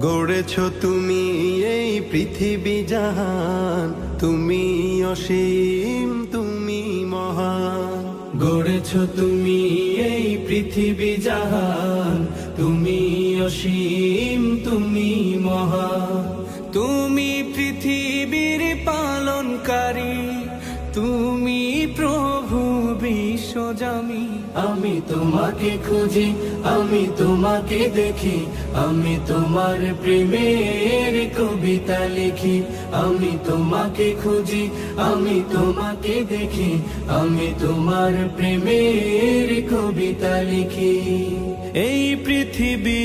গড়েছো তুমি এই পৃথিবী জাহান, তুমি অসীম তুমি মহান। গড়েছো তুমি এই পৃথিবী জাহান, তুমি অসীম তুমি মহান। তুমি পৃথিবীর পালনকারী, তুমি প্রভু বিশ্বজামি। আমি তোমাকে খুঁজি, আমি তোমাকে দেখি, আমি তোমার প্রেমের কবিতা লিখি। আমি তোমাকে খুঁজি, আমি তোমাকে দেখি, আমি তোমার প্রেমের কবিতা লিখি। এই পৃথিবী